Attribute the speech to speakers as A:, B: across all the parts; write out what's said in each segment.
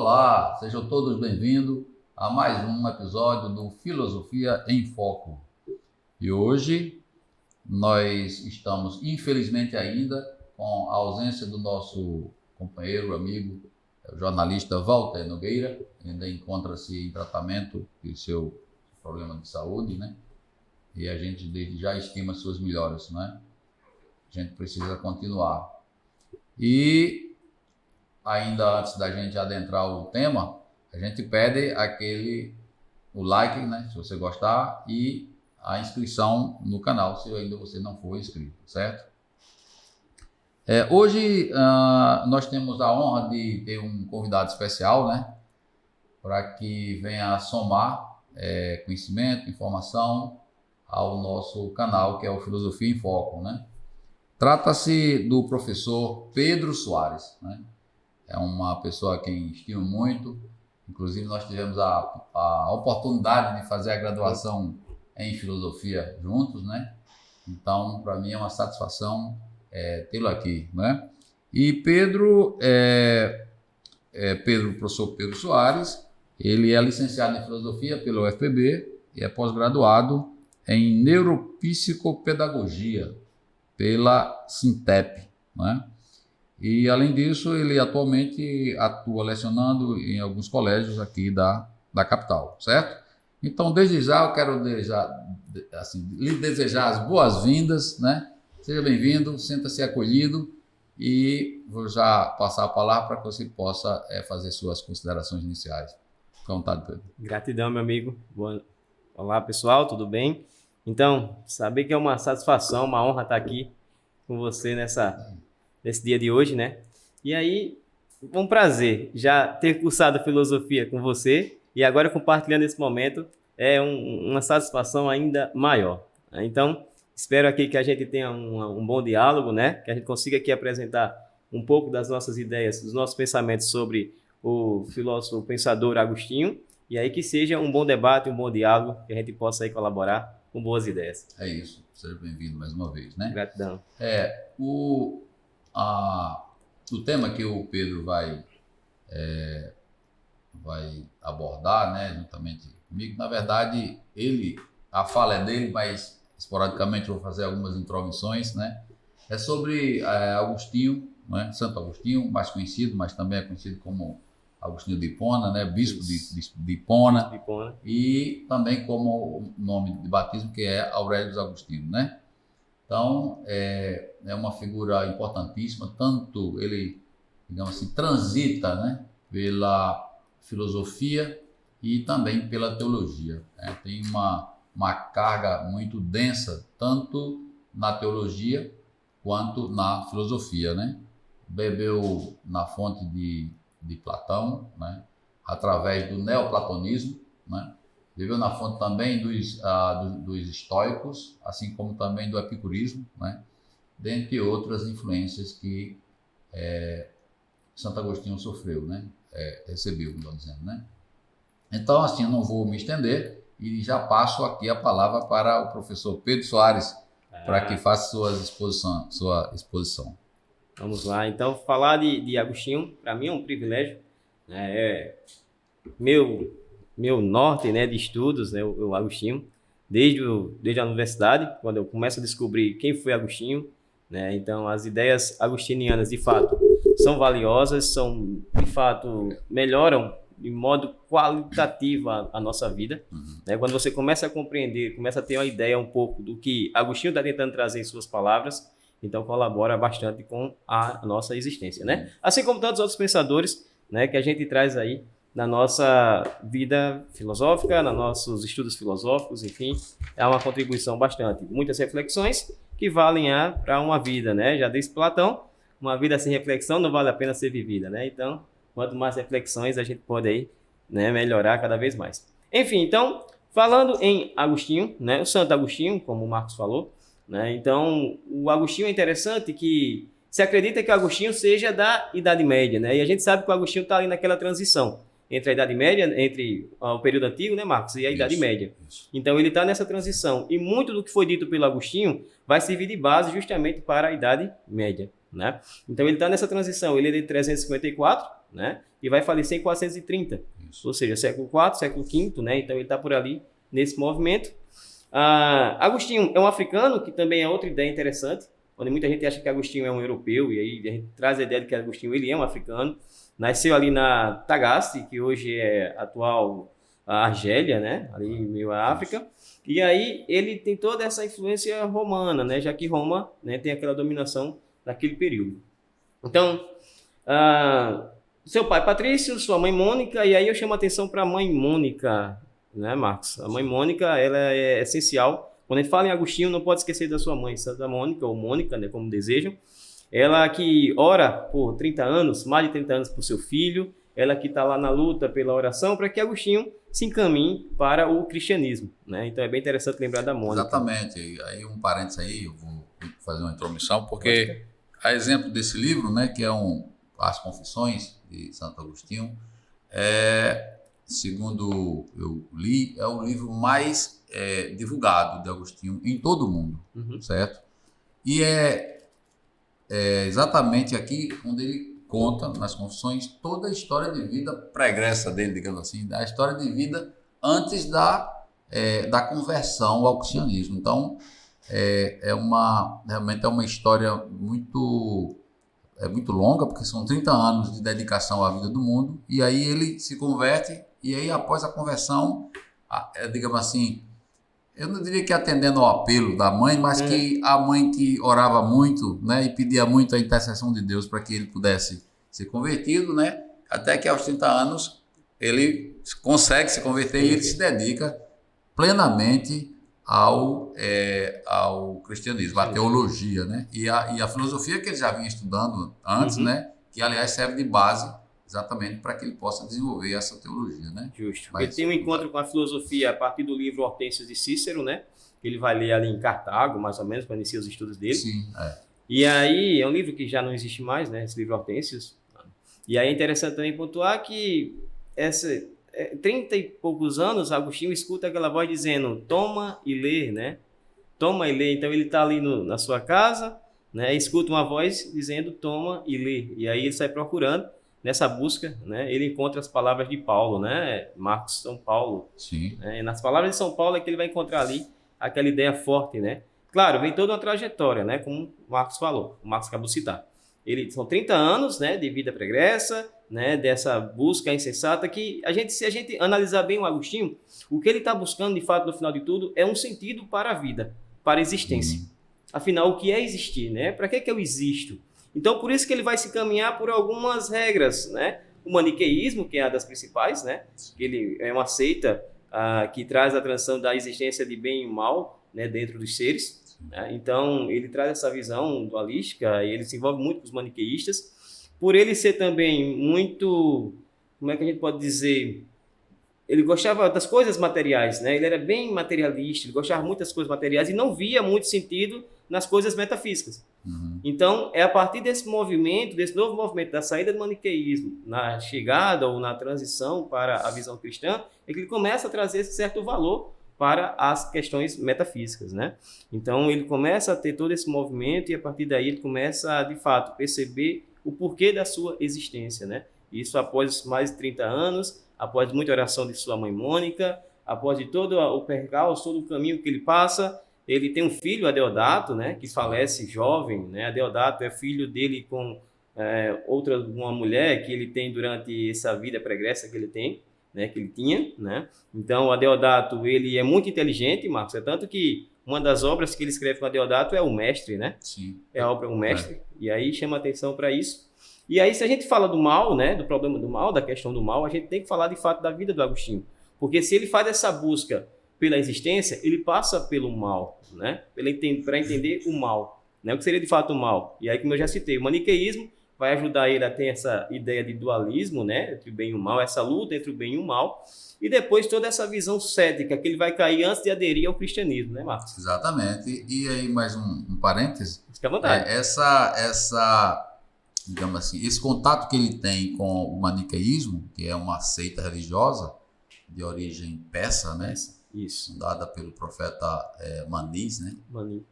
A: Olá, sejam todos bem-vindos a mais um episódio do Filosofia em Foco. E hoje nós estamos, infelizmente ainda, com a ausência do nosso companheiro, amigo, o jornalista Walter Nogueira. Ainda encontra-se em tratamento do seu problema de saúde, né? E a gente desde já estima suas melhoras, né? A gente precisa continuar. E ainda antes da gente adentrar o tema, a gente pede o like, né, se você gostar, e a inscrição no canal, se ainda você não for inscrito, certo? Hoje nós temos a honra de ter um convidado especial, né, para que venha somar conhecimento, informação ao nosso canal, que é o Filosofia em Foco, né? Trata-se do professor Pedro Soares, né? É uma pessoa a quem estimo muito. Inclusive, nós tivemos a oportunidade de fazer a graduação em filosofia juntos, né? Então, para mim é uma satisfação tê-lo aqui, né? E Pedro, professor Pedro Soares, ele é licenciado em filosofia pelo UFPB e é pós-graduado em neuropsicopedagogia pela Sintep, né? E, além disso, ele atualmente atua lecionando em alguns colégios aqui da capital, certo? Então, desde já, eu quero lhe desejar as boas-vindas, né? Seja bem-vindo, sinta-se acolhido e vou já passar a palavra para que você possa fazer suas considerações iniciais. Fique à vontade, Pedro.
B: Gratidão, meu amigo. Olá, pessoal, tudo bem? Então, saber que é uma satisfação, uma honra estar aqui com você nesse dia de hoje, né? E aí, um prazer já ter cursado filosofia com você e agora compartilhando esse momento é uma satisfação ainda maior. Então, espero aqui que a gente tenha um bom diálogo, né? Que a gente consiga aqui apresentar um pouco das nossas ideias, dos nossos pensamentos sobre o filósofo, o pensador Agostinho, e aí que seja um bom debate, um bom diálogo, que a gente possa aí colaborar com boas ideias.
A: É isso, seja bem-vindo mais uma vez, né?
B: Gratidão.
A: O tema que o Pedro vai abordar, né, juntamente comigo, na verdade, a fala é dele, mas esporadicamente eu vou fazer algumas intromissões, né? É sobre Agostinho, né, Santo Agostinho, mais conhecido, mas também é conhecido como Agostinho de Hipona, né, bispo de Hipona, e também como o nome de batismo, que é Aurélio Agostinho, né? Então, é uma figura importantíssima, tanto ele, digamos assim, transita, né, pela filosofia e também pela teologia, né? Tem uma carga muito densa, tanto na teologia quanto na filosofia, né? Bebeu na fonte de Platão, né, através do neoplatonismo, né? Bebeu na fonte também dos estoicos, assim como também do epicurismo, né? Dentre outras influências que Santo Agostinho sofreu, né? Recebeu, melhor dizendo, né? Então, assim, eu não vou me estender e já passo aqui a palavra para o professor Pedro Soares, para que faça sua exposição.
B: Vamos lá, então, falar de Agostinho, para mim é um privilégio, né? Meu norte, né, de estudos, né, o Agostinho, desde a universidade, quando eu começo a descobrir quem foi Agostinho, né? Então, as ideias agostinianas, de fato, são valiosas, de fato, melhoram de modo qualitativo a nossa vida, né? Quando você começa a compreender, começa a ter uma ideia um pouco do que Agostinho está tentando trazer em suas palavras, então colabora bastante com a nossa existência, né? Assim como tantos outros pensadores, né, que a gente traz aí na nossa vida filosófica, nos nossos estudos filosóficos, enfim, é uma contribuição bastante. Muitas reflexões que valem para uma vida, né? Já disse Platão, uma vida sem reflexão não vale a pena ser vivida, né? Então, quanto mais reflexões a gente pode aí, né, melhorar cada vez mais. Enfim, então, falando em Agostinho, né, o Santo Agostinho, como o Marcos falou, né? Então, o Agostinho é interessante que se acredita que o Agostinho seja da Idade Média, né? E a gente sabe que o Agostinho está ali naquela transição entre a Idade Média, entre o período antigo, né, Marcos, e a Idade Média. Então, ele está nessa transição. E muito do que foi dito pelo Agostinho vai servir de base justamente para a Idade Média, né? Então, ele está nessa transição. Ele é de 354 né? E vai falecer em 430.
A: Isso.
B: Ou seja, século IV, século V, né? Então ele está por ali nesse movimento. Agostinho é um africano, que também é outra ideia interessante, onde muita gente acha que Agostinho é um europeu, e aí a gente traz a ideia de que Agostinho ele é um africano. Nasceu ali na Tagaste, que hoje é atual Argélia, né? Ali meio a África. E aí ele tem toda essa influência romana, né? Já que Roma, né, tem aquela dominação naquele período. Então, seu pai Patrício, sua mãe Mônica, e aí eu chamo a atenção para a mãe Mônica, né, Marcos? A mãe Mônica, ela é essencial. Quando a gente fala em Agostinho, não pode esquecer da sua mãe, Santa Mônica, ou Mônica, né, como desejam. Ela que ora por 30 anos, mais de 30 anos por seu filho, ela que está lá na luta pela oração para que Agostinho se encaminhe para o cristianismo, né? Então é bem interessante lembrar da Mônica.
A: Exatamente. Aí um parênteses aí, eu vou fazer uma intromissão, porque a exemplo desse livro, né, que é As Confissões de Santo Agostinho, segundo eu li, é o livro mais divulgado de Agostinho em todo o mundo, certo? E é exatamente aqui onde ele conta, nas Confissões, toda a história de vida pregressa dele, digamos assim, a história de vida antes da conversão ao cristianismo. Então, realmente é uma história muito longa, porque são 30 anos de dedicação à vida do mundo, e aí ele se converte, e aí após a conversão, digamos assim, eu não diria que atendendo ao apelo da mãe, mas que a mãe que orava muito, né, e pedia muito a intercessão de Deus para que ele pudesse ser convertido, né, até que aos 30 anos ele consegue se converter e ele se dedica plenamente ao cristianismo, à teologia, né, e a filosofia que ele já vinha estudando antes, né, que aliás serve de base exatamente para que ele possa desenvolver essa teologia, né?
B: Justo. Ele tem um encontro com a filosofia a partir do livro Hortênsias de Cícero, né? Ele vai ler ali em Cartago, mais ou menos, para iniciar os estudos dele.
A: Sim,
B: E aí, é um livro que já não existe mais, né? Esse livro Hortênsias. E aí é interessante também pontuar que 30 e poucos anos, Agostinho escuta aquela voz dizendo, toma e lê, né? Toma e lê. Então ele está ali na sua casa, né? Escuta uma voz dizendo, toma e lê. E aí ele sai procurando. Nessa busca, né, ele encontra as palavras de Paulo, né, Marcos São Paulo.
A: Sim.
B: Né, e nas palavras de São Paulo é que ele vai encontrar ali aquela ideia forte, né? Claro, vem toda uma trajetória, né, como o Marcos falou, o Marcos acabou de citar. São 30 anos, né, de vida pregressa, né, dessa busca insensata que se a gente analisar bem o Agostinho, o que ele está buscando, de fato, no final de tudo, é um sentido para a vida, para a existência. Afinal, o que é existir, né? Para que eu existo? Então, por isso que ele vai se caminhar por algumas regras, né? O maniqueísmo, que é uma das principais, né? Ele é uma seita que traz a transição da existência de bem e mal, né, dentro dos seres. Né? Então, ele traz essa visão dualística e ele se envolve muito com os maniqueístas. Por ele ser também muito, como é que a gente pode dizer? Ele gostava das coisas materiais, né? Ele era bem materialista, ele gostava muito das coisas materiais e não via muito sentido nas coisas metafísicas. Então, é a partir desse movimento, desse novo movimento da saída do maniqueísmo, na chegada ou na transição para a visão cristã, é que ele começa a trazer esse certo valor para as questões metafísicas, né? Então, ele começa a ter todo esse movimento e a partir daí ele começa a, de fato, perceber o porquê da sua existência, né? Isso após mais de 30 anos, após muita oração de sua mãe Mônica, após de todo o percalço, todo o caminho que ele passa. Ele tem um filho, Adeodato, né, que falece jovem, né? Adeodato é filho dele com uma mulher que ele tem durante essa vida pregressa que ele tem, né, que ele tinha, né? Então, o Adeodato, ele é muito inteligente, Marcos, é tanto que uma das obras que ele escreve com Adeodato é O Mestre, né?
A: Sim.
B: É a obra O Mestre, e aí chama atenção para isso. E aí, se a gente fala do mal, né, do problema do mal, da questão do mal, a gente tem que falar de fato da vida do Agostinho, porque se ele faz essa busca pela existência, ele passa pelo mal, né? Para entender o mal, né? O que seria de fato o mal? E aí, como eu já citei, o maniqueísmo vai ajudar ele a ter essa ideia de dualismo, né? Entre o bem e o mal, essa luta entre o bem e o mal, e depois toda essa visão cética que ele vai cair antes de aderir ao cristianismo, né, Marcos?
A: Exatamente. E aí, mais um parêntese.
B: Fica à vontade.
A: Digamos assim, esse contato que ele tem com o maniqueísmo, que é uma seita religiosa de origem persa, né?
B: Isso.
A: Fundada pelo profeta Manis, né?
B: Mani.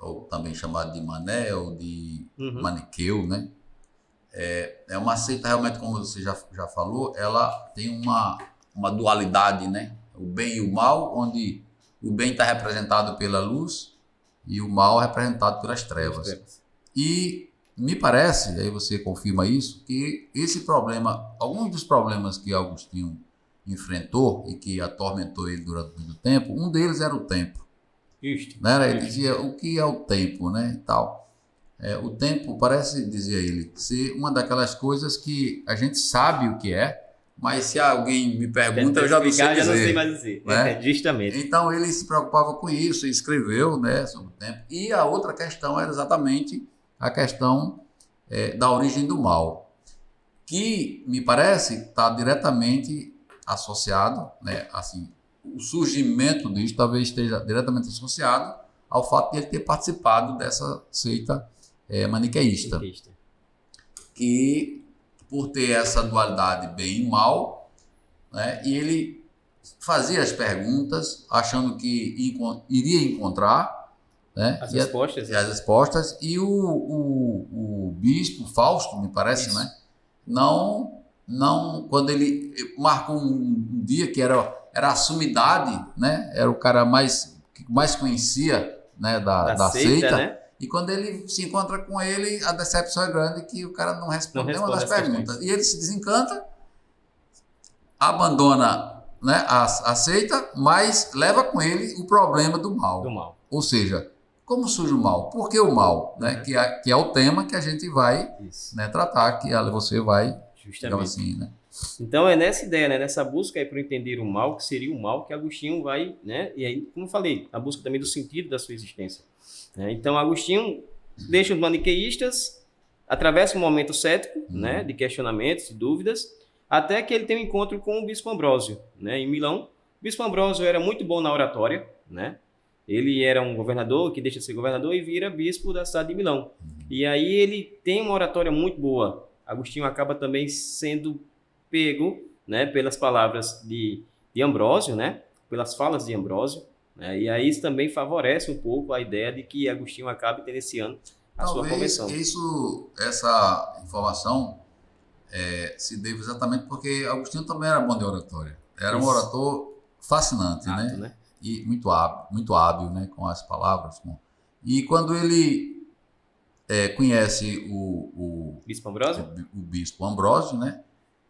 A: Ou também chamado de Mané ou de Maniqueu, né? É uma seita realmente, como você já falou, ela tem uma dualidade, né? O bem e o mal, onde o bem está representado pela luz e o mal representado pelas trevas. E me parece, aí você confirma isso, que esse problema, alguns dos problemas que Agostinho enfrentou e que atormentou ele durante muito tempo, um deles era o tempo.
B: Justo.
A: Né? Ele dizia, o que é o tempo, né? E tal. O tempo parece, dizia ele, ser uma daquelas coisas que a gente sabe o que é, mas se alguém me pergunta, eu já não sei dizer.
B: Já não sei mais dizer,
A: né?
B: Justamente.
A: Então ele se preocupava com isso, escreveu, né, sobre o tempo. E a outra questão era exatamente a questão da origem do mal, que me parece está diretamente associado, né, assim, o surgimento disso talvez esteja diretamente associado ao fato de ele ter participado dessa seita maniqueísta, que por ter essa dualidade bem e mal, né, e ele fazia as perguntas achando que iria encontrar, né,
B: as
A: respostas, e o bispo Fausto, me parece, isso, né, não, quando ele marcou um dia que era a sumidade, né, era o cara que mais conhecia, né, da seita, né? E quando ele se encontra com ele, a decepção é grande que o cara não responde nenhuma das perguntas. Questões. E ele se desencanta, abandona, né, a seita, mas leva com ele o problema do mal. Ou seja, como surge o mal? Por que o mal? Né? Que é o tema que a gente vai, né, tratar, que você vai, digamos assim, né?
B: Então é nessa ideia, né, nessa busca aí para entender o mal, que seria o mal, que Agostinho vai, né, e aí, como eu falei, a busca também do sentido da sua existência. Então Agostinho deixa os maniqueístas, atravessa um momento cético, né, de questionamentos e dúvidas, até que ele tem um encontro com o Bispo Ambrósio, né, em Milão. O Bispo Ambrósio era muito bom na oratória, né? Ele era um governador que deixa de ser governador e vira bispo da cidade de Milão. E aí ele tem uma oratória muito boa. Agostinho acaba também sendo pego, né, pelas palavras de Ambrósio, né, pelas falas de Ambrósio, né, e aí isso também favorece um pouco a ideia de que Agostinho acabe iniciando a sua conversão.
A: Essa informação se deve exatamente porque Agostinho também era bom de oratória. Era um orator fascinante, né? E muito hábil, né, com as palavras. E quando ele conhece o Bispo Ambrósio, né,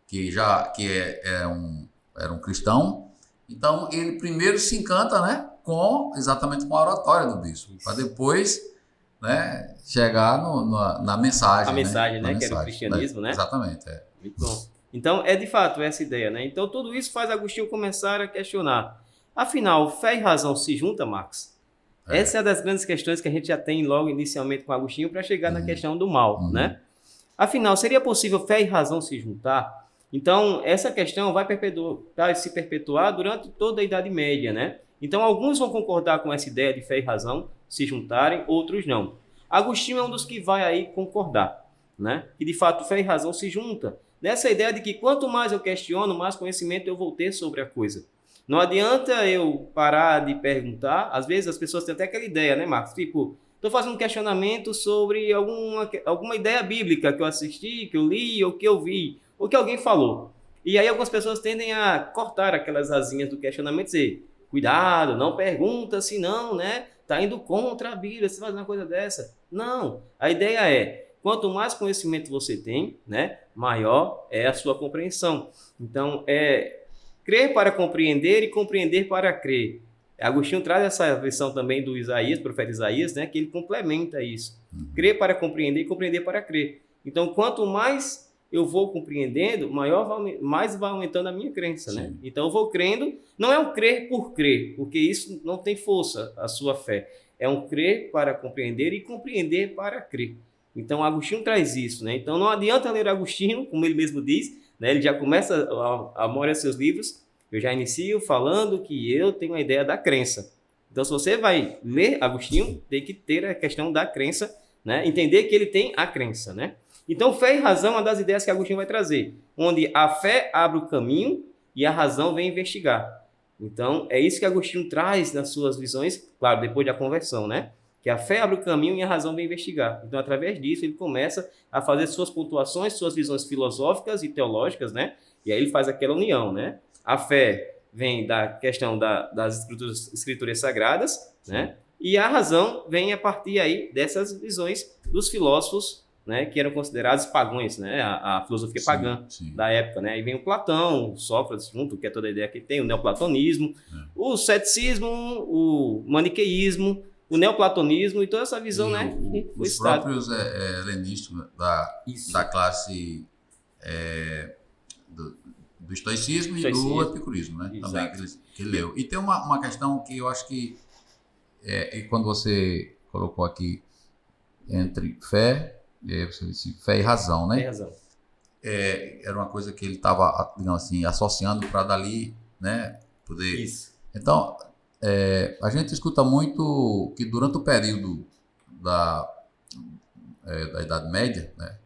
A: que era um cristão, então ele primeiro se encanta, né, exatamente com a oratória do bispo, para depois, né, chegar na mensagem.
B: A mensagem, né, que era o cristianismo, né?
A: Exatamente.
B: Muito bom. Então, de fato essa ideia, né? Então, tudo isso faz Agostinho começar a questionar. Afinal, fé e razão se juntam, Marcos? Essa é uma das grandes questões que a gente já tem logo inicialmente com Agostinho para chegar na questão do mal, né? Afinal, seria possível fé e razão se juntar? Então, essa questão vai se perpetuar durante toda a Idade Média, né? Então, alguns vão concordar com essa ideia de fé e razão se juntarem, outros não. Agostinho é um dos que vai aí concordar, né? Que, de fato, fé e razão se juntam. Nessa ideia de que quanto mais eu questiono, mais conhecimento eu vou ter sobre a coisa. Não adianta eu parar de perguntar. Às vezes as pessoas têm até aquela ideia, né, Marcos? Tipo, estou fazendo um questionamento sobre alguma ideia bíblica que eu assisti, que eu li, ou que eu vi, ou que alguém falou. E aí algumas pessoas tendem a cortar aquelas asinhas do questionamento e dizer, cuidado, não pergunta, senão, né, tá indo contra a Bíblia, você faz uma coisa dessa. Não, a ideia é, quanto mais conhecimento você tem, né, maior é a sua compreensão. Então, crer para compreender e compreender para crer. Agostinho traz essa versão também do Isaías, profeta Isaías, né, que ele complementa isso. Crer para compreender e compreender para crer. Então, quanto mais eu vou compreendendo, mais vai aumentando a minha crença, né? Então, eu vou crendo, não é um crer por crer, porque isso não tem força, a sua fé. É um crer para compreender e compreender para crer. Então, Agostinho traz isso, né? Então, não adianta ler Agostinho, como ele mesmo diz, né? Ele já começa a maioria dos seus livros, eu já inicio falando que eu tenho a ideia da crença. Então, se você vai ler Agostinho, tem que ter a questão da crença, né? Entender que ele tem a crença, né? Então, fé e razão é uma das ideias que Agostinho vai trazer, onde a fé abre o caminho e a razão vem investigar. Então, é isso que Agostinho traz nas suas visões, claro, depois da conversão, né? que a fé abre o caminho e a razão vem investigar. Então, através disso, ele começa a fazer suas pontuações, suas visões filosóficas e teológicas, né? E aí ele faz aquela união, né? A fé vem da questão das escrituras sagradas, né? E a razão vem a partir aí dessas visões dos filósofos, né, que eram considerados pagãos, né, a filosofia pagã da época, né, aí vem o Platão, o Sócrates junto, que é toda a ideia que tem, o neoplatonismo, o ceticismo, o maniqueísmo, o neoplatonismo e toda essa visão, né,
A: os próprios helenistas da classe do estoicismo e do epicurismo, né, também que ele leu. E tem uma questão que eu acho que e quando você colocou aqui entre fé, você disse fé e razão, né?
B: Tem razão.
A: Era uma coisa que ele estava, digamos assim, associando para dali, né, poder...
B: Isso.
A: Então, a gente escuta muito que durante o período da Idade Média, né,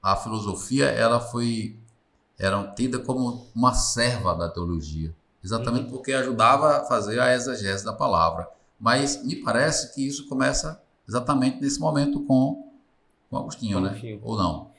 A: a filosofia era tida como uma serva da teologia, exatamente porque ajudava a fazer a exegese da palavra. Mas me parece que isso começa exatamente nesse momento com Agostinho, né? Ou não?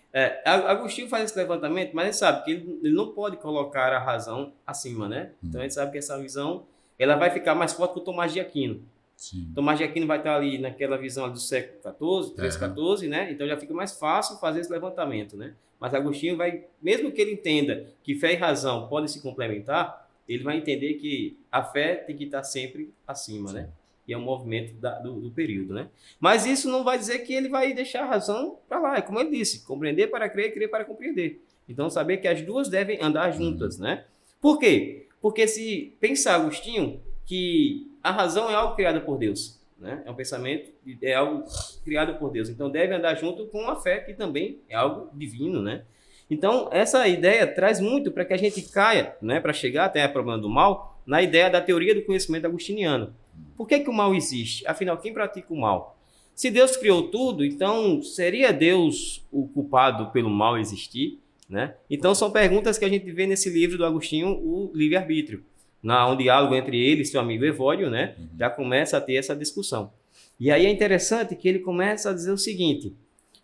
B: Agostinho faz esse levantamento, mas a gente sabe que ele não pode colocar a razão acima, né? Então a gente sabe que essa visão ela vai ficar mais forte que o Tomás de Aquino.
A: Sim.
B: Tomás de Aquino vai estar ali naquela visão do século XIV, 13, 14, né? Então já fica mais fácil fazer esse levantamento, né? Mas Agostinho vai, mesmo que ele entenda que fé e razão podem se complementar, ele vai entender que a fé tem que estar sempre acima, né? E é um movimento do período, né? Mas isso não vai dizer que ele vai deixar a razão para lá. É como ele disse, compreender para crer, crer para compreender. Então, saber que as duas devem andar juntas, né? Por quê? Porque se pensar Agostinho que a razão é algo criado por Deus, né? É um pensamento, é algo criado por Deus. Então, deve andar junto com a fé, que também é algo divino, né? Então, essa ideia traz muito para que a gente caia, né? Para chegar até a problema do mal, na ideia da teoria do conhecimento agostiniano. Por que o mal existe? Afinal, quem pratica o mal? Se Deus criou tudo, então seria Deus o culpado pelo mal existir? Né? Então são perguntas que a gente vê nesse livro do Agostinho, o Livre-Arbítrio. Um diálogo entre ele e seu amigo Evódio, né? Já começa a ter essa discussão. E aí é interessante que ele começa a dizer o seguinte,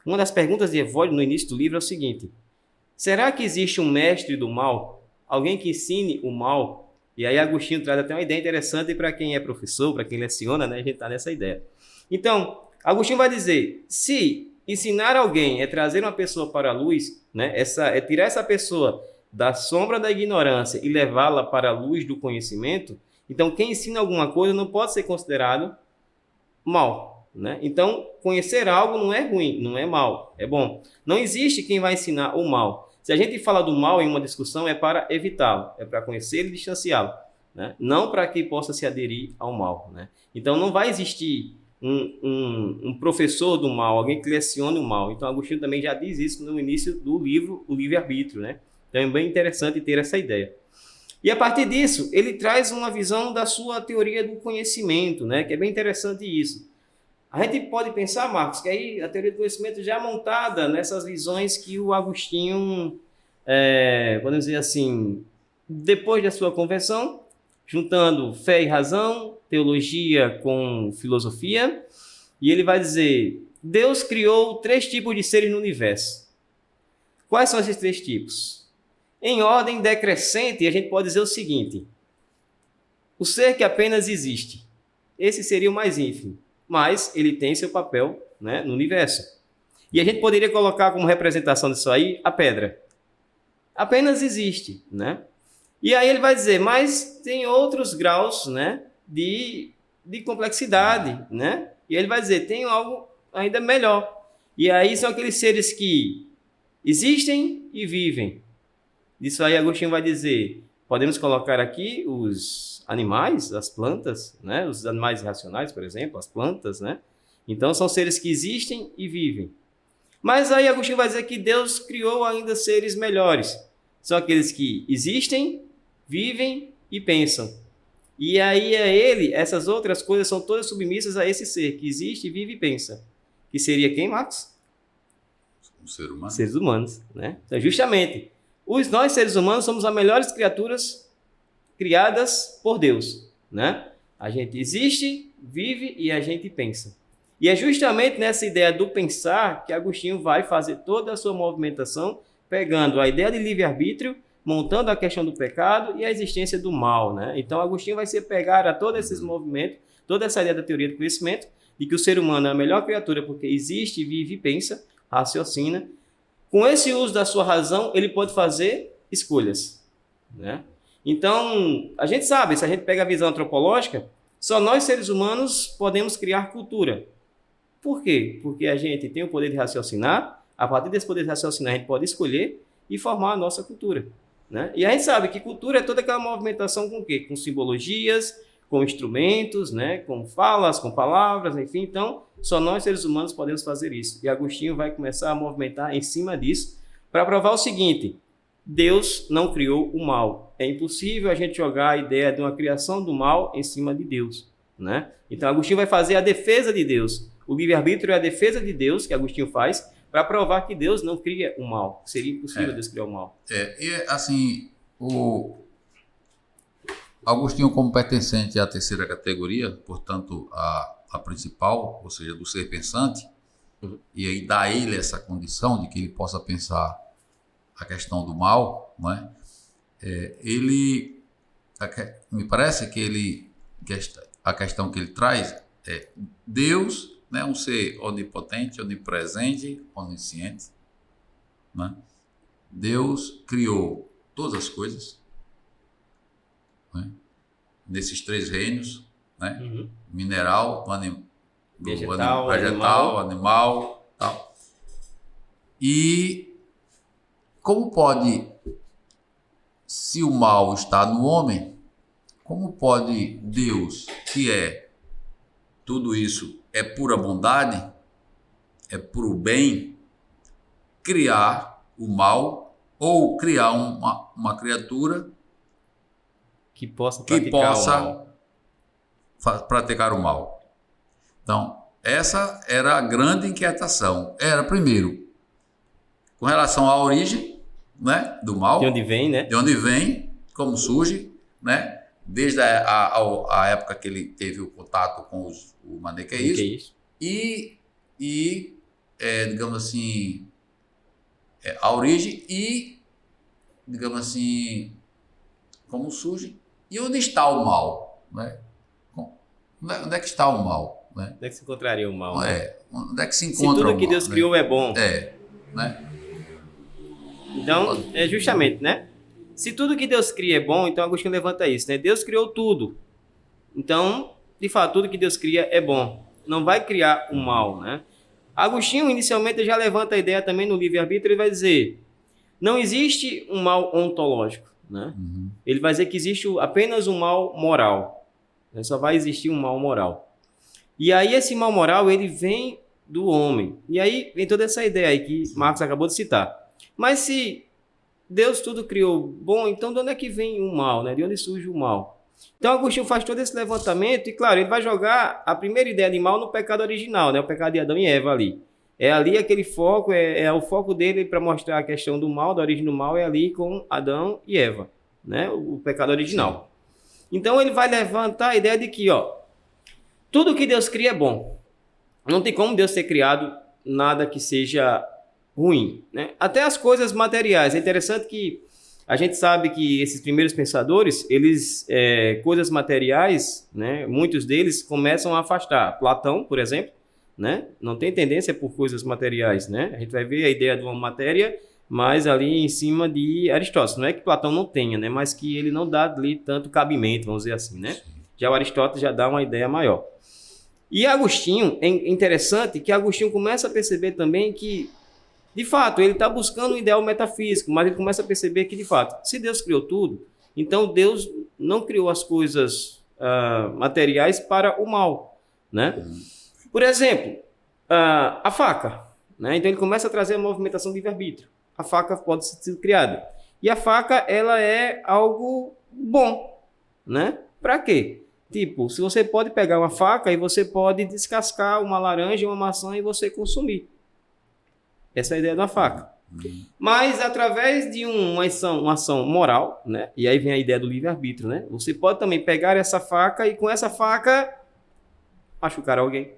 B: uma das perguntas de Evódio no início do livro é o seguinte, será que existe um mestre do mal? Alguém que ensine o mal? E aí Agostinho traz até uma ideia interessante para quem é professor, para quem leciona, né? A gente está nessa ideia. Então, Agostinho vai dizer, se ensinar alguém é trazer uma pessoa para a luz, né? É tirar essa pessoa da sombra da ignorância e levá-la para a luz do conhecimento, então quem ensina alguma coisa não pode ser considerado mal, né? Então, conhecer algo não é ruim, não é mal, é bom. Não existe quem vai ensinar o mal. Se a gente fala do mal em uma discussão, é para evitá-lo, é para conhecer e distanciá-lo, né? Não para que possa se aderir ao mal, né? Então, não vai existir um professor do mal, alguém que lecione o mal. Então, Agostinho também já diz isso no início do livro, o Livre-Arbítrio, né? Então, é bem interessante ter essa ideia. E, a partir disso, ele traz uma visão da sua teoria do conhecimento, né? Que é bem interessante isso. A gente pode pensar, Marcos, que aí a teoria do conhecimento já é montada nessas visões que o Agostinho, podemos dizer assim, depois da sua conversão, juntando fé e razão, teologia com filosofia, e ele vai dizer, Deus criou 3 tipos de seres no universo. Quais são esses 3 tipos? Em ordem decrescente, a gente pode dizer o seguinte, o ser que apenas existe, esse seria o mais ínfimo, mas ele tem seu papel, né, no universo. E a gente poderia colocar como representação disso aí a pedra. Apenas existe, né? E aí ele vai dizer, mas tem outros graus, né, de complexidade, né? E ele vai dizer, tem algo ainda melhor. E aí são aqueles seres que existem e vivem. Isso aí Agostinho vai dizer, podemos colocar aqui os animais, as plantas, né? Os animais irracionais, por exemplo, as plantas, né? Então são seres que existem e vivem. Mas aí Agostinho vai dizer que Deus criou ainda seres melhores. São aqueles que existem, vivem e pensam. E aí essas outras coisas são todas submissas a esse ser que existe, vive e pensa. Que seria quem, Marcos?
A: O ser humano.
B: Seres humanos, né? Então, justamente, nós seres humanos somos as melhores criaturas criadas por Deus, né? A gente existe, vive e a gente pensa. E é justamente nessa ideia do pensar que Agostinho vai fazer toda a sua movimentação, pegando a ideia de livre-arbítrio, montando a questão do pecado e a existência do mal, né? Então, Agostinho vai se pegar a todos esses movimentos, toda essa ideia da teoria do conhecimento, de que o ser humano é a melhor criatura porque existe, vive e pensa, raciocina. Com esse uso da sua razão, ele pode fazer escolhas, né? Então, a gente sabe, se a gente pega a visão antropológica, só nós, seres humanos, podemos criar cultura. Por quê? Porque a gente tem o poder de raciocinar, a partir desse poder de raciocinar, a gente pode escolher e formar a nossa cultura, né? E a gente sabe que cultura é toda aquela movimentação com o quê? Com simbologias, com instrumentos, né? Com falas, com palavras, enfim. Então, só nós, seres humanos, podemos fazer isso. E Agostinho vai começar a movimentar em cima disso para provar o seguinte: Deus não criou o mal. É impossível a gente jogar a ideia de uma criação do mal em cima de Deus, né? Então, Agostinho vai fazer a defesa de Deus. O livre-arbítrio é a defesa de Deus, que Agostinho faz, para provar que Deus não cria o mal. Seria impossível Deus criar o mal.
A: E assim, o Agostinho, como pertencente à terceira categoria, portanto, a principal, ou seja, do ser pensante, e aí dá a ele essa condição de que ele possa pensar a questão do mal, não é? Me parece que a questão que ele traz é Deus, né, um ser onipotente, onipresente, onisciente, né? Deus criou todas as coisas, né, nesses três reinos, né? Mineral, vegetal, animal, tal. E como pode, se o mal está no homem, como pode Deus, que é tudo isso, é pura bondade, é puro bem, criar o mal ou criar uma criatura
B: que possa
A: praticar o mal? Então, essa era a grande inquietação. Era, primeiro, com relação à origem, né, do mal.
B: De onde vem, né?
A: De onde vem, como surge, né? Desde a época que ele teve o contato com o maniqueísmo. E digamos assim, a origem e, digamos assim, como surge e onde está o mal, né? Onde é que está o mal, né?
B: Onde é que se encontraria o mal?
A: Né? Onde é que se encontra o mal?
B: Se tudo que Deus criou é bom.
A: Né?
B: Então, é justamente, né? Se tudo que Deus cria é bom, então Agostinho levanta isso, né? Deus criou tudo. Então, de fato, tudo que Deus cria é bom. Não vai criar o mal, né? Agostinho, inicialmente, já levanta a ideia também no livre-arbítrio, ele vai dizer, não existe um mal ontológico, né? Ele vai dizer que existe apenas um mal moral. Só vai existir um mal moral. E aí, esse mal moral, ele vem do homem. E aí, vem toda essa ideia aí que Marcos acabou de citar. Mas se Deus tudo criou bom, então de onde é que vem o mal, né? De onde surge o mal? Então Agostinho faz todo esse levantamento e, claro, ele vai jogar a primeira ideia de mal no pecado original, né? O pecado de Adão e Eva ali. É ali aquele foco, é o foco dele para mostrar a questão do mal, da origem do mal, é ali com Adão e Eva, né? O pecado original. Então ele vai levantar a ideia de que, ó, tudo que Deus cria é bom. Não tem como Deus ter criado nada que seja ruim, né? Até as coisas materiais. É interessante que a gente sabe que esses primeiros pensadores, eles, coisas materiais, né? Muitos deles começam a afastar. Platão, por exemplo, né? Não tem tendência por coisas materiais, né? A gente vai ver a ideia de uma matéria, mas ali em cima de Aristóteles. Não é que Platão não tenha, né? Mas que ele não dá ali tanto cabimento, vamos dizer assim, né? Já o Aristóteles já dá uma ideia maior. E Agostinho, é interessante que Agostinho começa a perceber também que, de fato, ele está buscando um ideal metafísico, mas ele começa a perceber que, de fato, se Deus criou tudo, então Deus não criou as coisas materiais para o mal, né? Por exemplo, a faca, né? Então ele começa a trazer a movimentação de livre-arbítrio. A faca pode ser criada. E a faca, ela é algo bom, né? Para quê? Tipo, se você pode pegar uma faca e você pode descascar uma laranja, uma maçã e você consumir. Essa é a ideia da faca. Mas através de uma ação moral, né? E aí vem a ideia do livre-arbítrio, né? Você pode também pegar essa faca e com essa faca machucar alguém,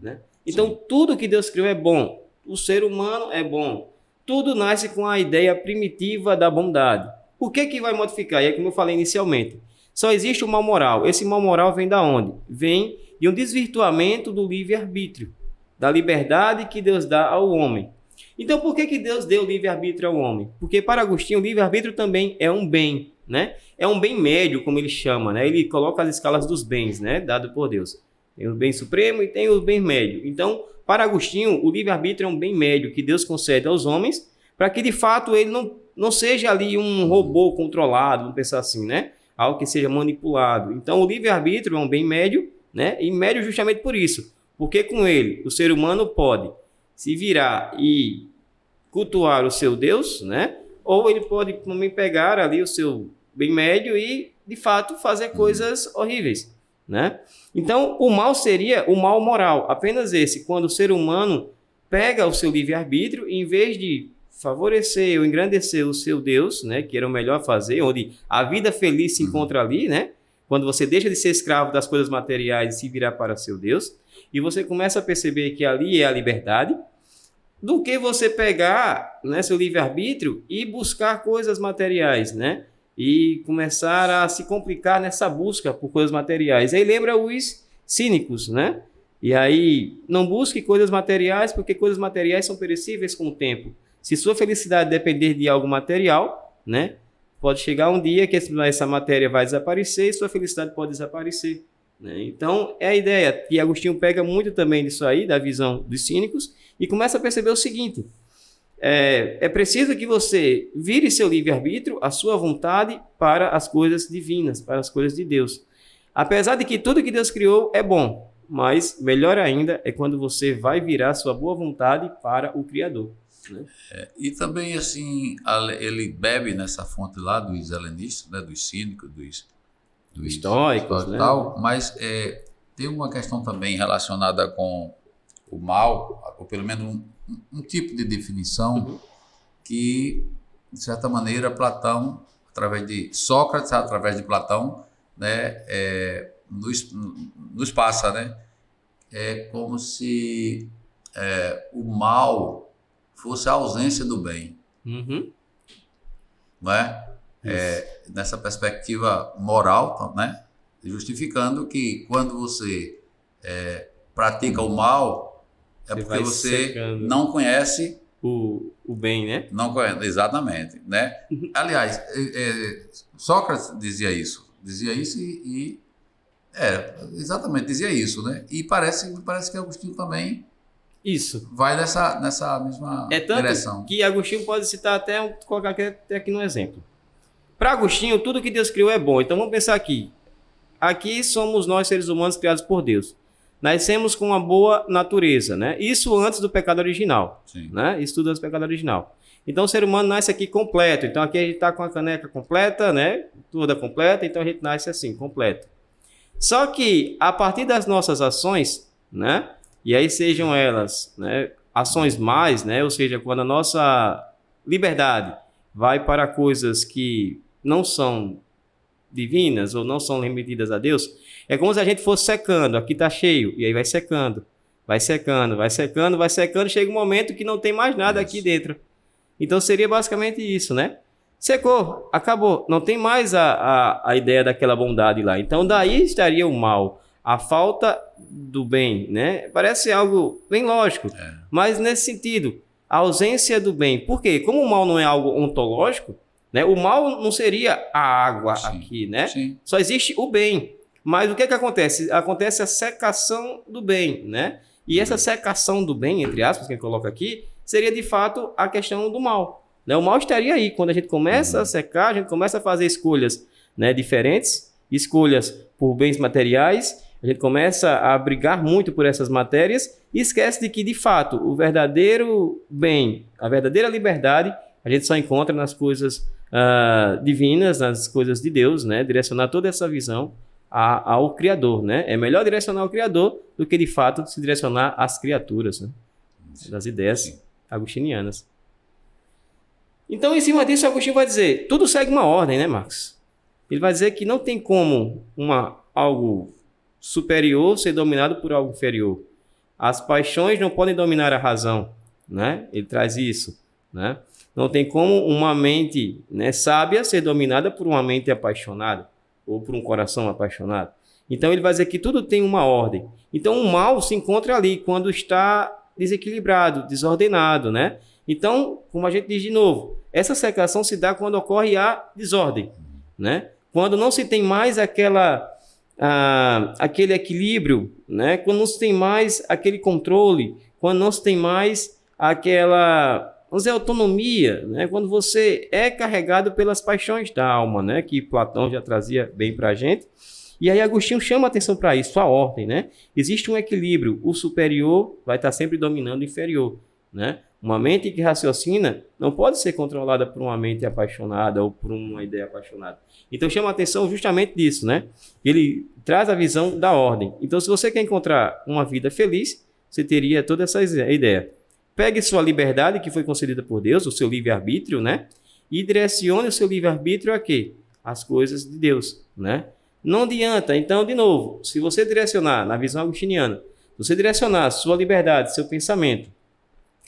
B: né? Então,
A: Sim.
B: tudo que Deus criou é bom. O ser humano é bom. Tudo nasce com a ideia primitiva da bondade. O que vai modificar? E é como eu falei inicialmente. Só existe o mal moral. Esse mal moral vem da onde? Vem de um desvirtuamento do livre-arbítrio, da liberdade que Deus dá ao homem. Então, por que Deus deu o livre-arbítrio ao homem? Porque para Agostinho, o livre-arbítrio também é um bem, né? É um bem médio, como ele chama, né? Ele coloca as escalas dos bens, né? Dado por Deus. Tem o bem supremo e tem o bem médio. Então, para Agostinho, o livre-arbítrio é um bem médio que Deus concede aos homens para que, de fato, ele não seja ali um robô controlado, vamos pensar assim, né? Algo que seja manipulado. Então, o livre-arbítrio é um bem médio, né? E médio justamente por isso. Porque com ele, o ser humano pode se virar e cultuar o seu Deus, né? Ou ele pode também pegar ali o seu bem médio e, de fato, fazer coisas horríveis, né? Então, o mal seria o mal moral, apenas esse, quando o ser humano pega o seu livre-arbítrio e, em vez de favorecer ou engrandecer o seu Deus, né, que era o melhor a fazer, onde a vida feliz se encontra ali, né? Quando você deixa de ser escravo das coisas materiais e se virar para seu Deus, e você começa a perceber que ali é a liberdade, do que você pegar, né, seu livre-arbítrio e buscar coisas materiais, né? E começar a se complicar nessa busca por coisas materiais. Aí lembra os cínicos, né? E aí, não busque coisas materiais, porque coisas materiais são perecíveis com o tempo. Se sua felicidade depender de algo material, né? Pode chegar um dia que essa matéria vai desaparecer e sua felicidade pode desaparecer, né? Então, é a ideia. E Agostinho pega muito também disso aí, da visão dos cínicos, e começa a perceber o seguinte: é preciso que você vire seu livre-arbítrio, a sua vontade, para as coisas divinas, para as coisas de Deus. Apesar de que tudo que Deus criou é bom, mas melhor ainda é quando você vai virar sua boa vontade para o Criador, né?
A: E também, assim, ele bebe nessa fonte lá dos helenistas, né, dos cínicos, dos
B: Estoicos,
A: e
B: né?
A: tal, mas tem uma questão também relacionada com o mal, ou pelo menos um tipo de definição que, de certa maneira, Platão, através de Sócrates, através de Platão, né, nos passa, né? É como se o mal fosse a ausência do bem,
B: Uhum.
A: não é? Nessa perspectiva moral, né? Justificando que quando você pratica o mal, é
B: Você
A: porque
B: vai
A: você
B: secando
A: não conhece
B: o bem, né?
A: Não conhece, exatamente, né? Aliás, Sócrates dizia isso exatamente, dizia isso, né? E parece que Agostinho também
B: Isso.
A: vai nessa mesma
B: É tanto
A: direção.
B: que Agostinho pode citar até, colocar até aqui no exemplo. Para Agostinho, tudo que Deus criou é bom. Então vamos pensar aqui. Aqui somos nós, seres humanos, criados por Deus. Nascemos com uma boa natureza, né? Isso antes do pecado original,
A: Sim.
B: né? Isso tudo antes do pecado original. Então o ser humano nasce aqui completo. Então aqui a gente está com a caneca completa, né? Toda completa, então a gente nasce assim, completo. Só que a partir das nossas ações, né? E aí sejam elas, né, ações mais, né? Ou seja, quando a nossa liberdade vai para coisas que não são divinas ou não são remetidas a Deus, é como se a gente fosse secando. Aqui está cheio, e aí vai secando, vai secando, vai secando, vai secando, chega um momento que não tem mais nada aqui dentro. Então seria basicamente isso, né? Secou, acabou, não tem mais a ideia daquela bondade lá. Então daí estaria o mal, a falta do bem, né? Parece algo bem lógico, mas nesse sentido, a ausência do bem. Por quê? Como o mal não é algo ontológico, né? O mal não seria a água aqui, né?
A: Sim.
B: Só existe o bem. Mas o que acontece? Acontece a secação do bem, né? E essa secação do bem, entre aspas, que a gente coloca aqui, seria de fato a questão do mal, né? O mal estaria aí. Quando a gente começa a secar, a gente começa a fazer escolhas, né, diferentes, escolhas por bens materiais, a gente começa a brigar muito por essas matérias e esquece de que, de fato, o verdadeiro bem, a verdadeira liberdade, a gente só encontra nas coisas divinas, nas coisas de Deus, né? Direcionar toda essa visão ao Criador, né? É melhor direcionar ao Criador do que, de fato, se direcionar às criaturas, né? Das ideias agostinianas. Então, em cima disso, Agostinho vai dizer, tudo segue uma ordem, né, Marcos? Ele vai dizer que não tem como algo superior ser dominado por algo inferior. As paixões não podem dominar a razão, né? Ele traz isso, né? Não tem como uma mente, né, sábia ser dominada por uma mente apaixonada ou por um coração apaixonado. Então ele vai dizer que tudo tem uma ordem. Então o mal se encontra ali quando está desequilibrado, desordenado, né? Então, como a gente diz de novo, essa separação se dá quando ocorre a desordem, né? Quando não se tem mais aquele equilíbrio, né? Quando não se tem mais aquele controle, quando não se tem mais aquela, vamos dizer, autonomia, né? Quando você é carregado pelas paixões da alma, né? Que Platão já trazia bem para a gente. E aí Agostinho chama a atenção para isso, a ordem, né? Existe um equilíbrio, o superior vai estar sempre dominando o inferior, né? Uma mente que raciocina não pode ser controlada por uma mente apaixonada ou por uma ideia apaixonada. Então chama a atenção justamente disso, né? Ele traz a visão da ordem. Então se você quer encontrar uma vida feliz, você teria toda essa ideia. Pegue sua liberdade que foi concedida por Deus, o seu livre-arbítrio, né? E direcione o seu livre-arbítrio a quê? As coisas de Deus, né? Não adianta, então, de novo, se você direcionar, na visão agostiniana, se você direcionar sua liberdade, seu pensamento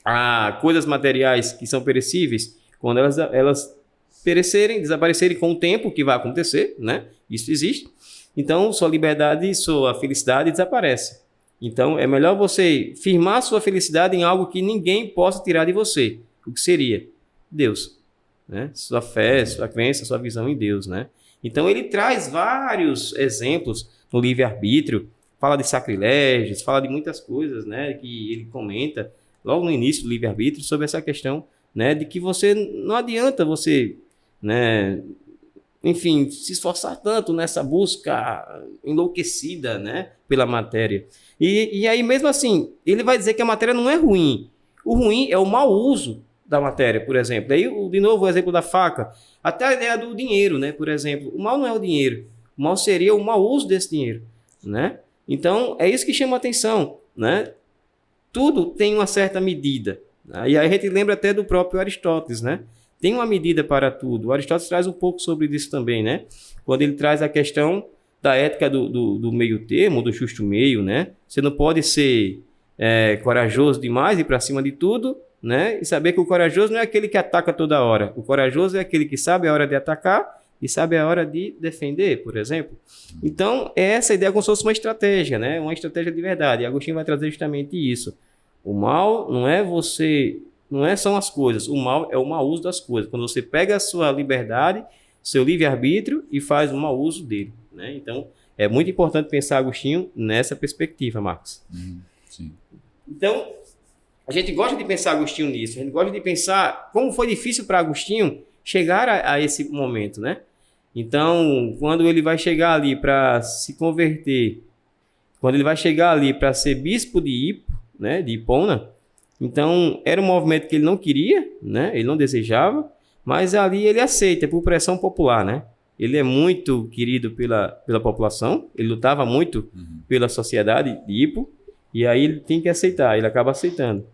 B: a coisas materiais que são perecíveis, quando elas perecerem, desaparecerem com o tempo, que vai acontecer, né? Isso existe. Então, sua liberdade e sua felicidade desaparece. Então, é melhor você firmar sua felicidade em algo que ninguém possa tirar de você. O que seria? Deus, né? Sua fé, sua crença, sua visão em Deus, né? Então ele traz vários exemplos no livre-arbítrio, fala de sacrilégios, fala de muitas coisas, né, que ele comenta logo no início do livre-arbítrio sobre essa questão, né, de que você não adianta você, né, enfim, se esforçar tanto nessa busca enlouquecida, né, pela matéria. E aí mesmo assim, ele vai dizer que a matéria não é ruim. O ruim é o mau uso da matéria, por exemplo. Aí, de novo, o exemplo da faca. Até a ideia do dinheiro, né? Por exemplo, o mal não é o dinheiro. O mal seria o mau uso desse dinheiro, né? Então, é isso que chama a atenção, né? Tudo tem uma certa medida. Né? E aí a gente lembra até do próprio Aristóteles, né? Tem uma medida para tudo. O Aristóteles traz um pouco sobre isso também, né? Quando ele traz a questão da ética do meio termo, do justo meio, né? Você não pode ser corajoso demais e ir para cima de tudo, né? E saber que o corajoso não é aquele que ataca toda hora. O corajoso é aquele que sabe a hora de atacar e sabe a hora de defender, por exemplo. Então, é essa ideia como se fosse uma estratégia, né? Uma estratégia de verdade. E Agostinho vai trazer justamente isso. O mal não são as coisas. O mal é o mau uso das coisas. Quando você pega a sua liberdade, seu livre-arbítrio e faz um mau uso dele, né? Então, é muito importante pensar Agostinho nessa perspectiva, Marcos.
A: Sim.
B: Então, a gente gosta de pensar Agostinho nisso, a gente gosta de pensar como foi difícil para Agostinho chegar a esse momento, né? Então, quando ele vai chegar ali para se converter, quando ele vai chegar ali para ser bispo de Hippo, né, de Hipona, então era um movimento que ele não queria, né? Ele não desejava, mas ali ele aceita por pressão popular, né? Ele é muito querido pela população, ele lutava muito pela sociedade de Hippo, e aí ele tem que aceitar, ele acaba aceitando.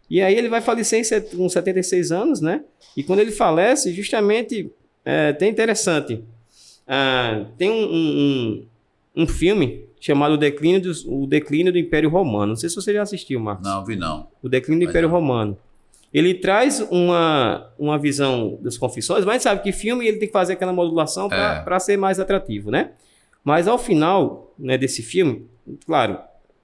B: E aí ele vai falecer com 76 anos, né? E quando ele falece, justamente, até interessante, tem um filme chamado O Declínio do Império Romano. Não sei se você já assistiu, Marcos.
A: Não, vi não.
B: O Declínio do Império Romano. Ele traz uma visão das confissões, mas sabe que filme ele tem que fazer aquela modulação para ser mais atrativo, né? Mas ao final, né, desse filme, claro,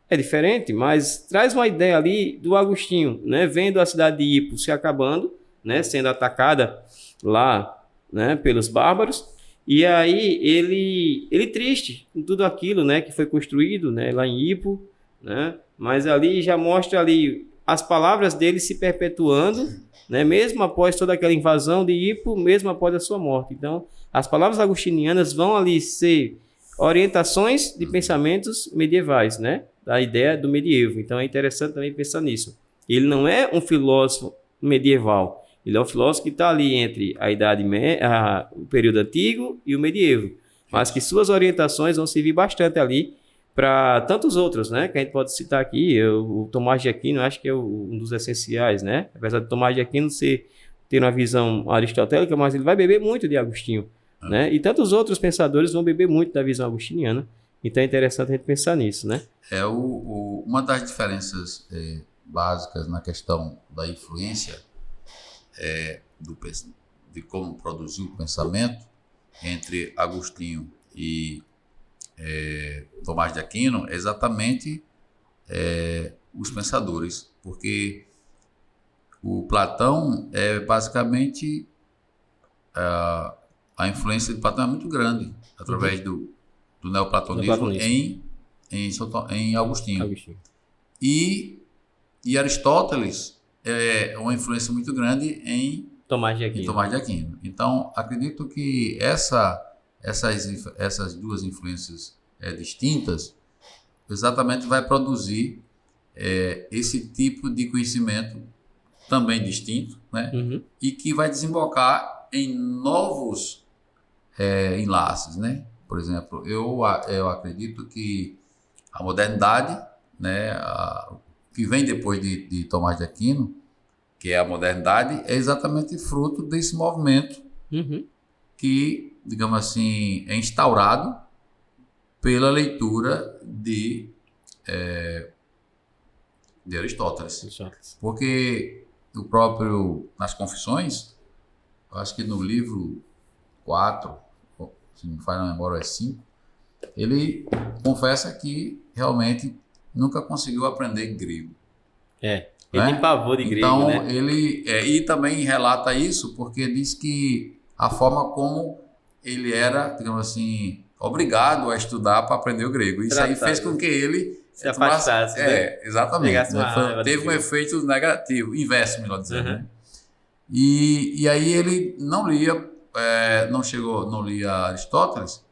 B: é diferente, mas traz uma ideia ali do Agostinho, né, vendo a cidade de Hippo se acabando, né, sendo atacada lá, né, pelos bárbaros, e aí ele triste com tudo aquilo, né, que foi construído, né, lá em Hippo, né, mas ali já mostra ali as palavras dele se perpetuando, né, mesmo após toda aquela invasão de Hippo, mesmo após a sua morte. Então, as palavras agostinianas vão ali ser orientações de pensamentos medievais, né, da ideia do medievo. Então, é interessante também pensar nisso. Ele não é um filósofo medieval, ele é um filósofo que está ali entre a Idade Média, o período antigo e o medievo, mas que suas orientações vão servir bastante ali para tantos outros, né, que a gente pode citar aqui. O Tomás de Aquino, acho que é um dos essenciais, né, apesar de Tomás de Aquino ser ter uma visão aristotélica, mas ele vai beber muito de Agostinho, né? E tantos outros pensadores vão beber muito da visão agostiniana. Então é interessante a gente pensar nisso, né?
A: Uma das diferenças básicas na questão da influência de como produzir o pensamento entre Agostinho e Tomás de Aquino é exatamente os pensadores, porque o Platão basicamente a influência de Platão é muito grande através do neoplatonismo em Agostinho. E Aristóteles é uma influência muito grande em Tomás de Aquino. Então, acredito que essas duas influências distintas exatamente vai produzir esse tipo de conhecimento também distinto, né? E que vai desembocar em novos enlaces, né? Por exemplo, eu acredito que a modernidade, né, que vem depois de Tomás de Aquino, que é a modernidade, é exatamente fruto desse movimento que, digamos assim, é instaurado pela leitura de Aristóteles. Porque nas Confissões, eu acho que no livro 4, se não me falha a memória, é 5, ele confessa que realmente nunca conseguiu aprender grego.
B: Ele tem pavor de grego,
A: então,
B: né?
A: Ele e também relata isso porque diz que a forma como ele era, digamos assim, obrigado a estudar para aprender o grego. Isso aí fez com que ele
B: se afastasse, né?
A: Exatamente. Teve um efeito negativo, inverso, melhor dizendo. Né? E aí ele não lia Aristóteles,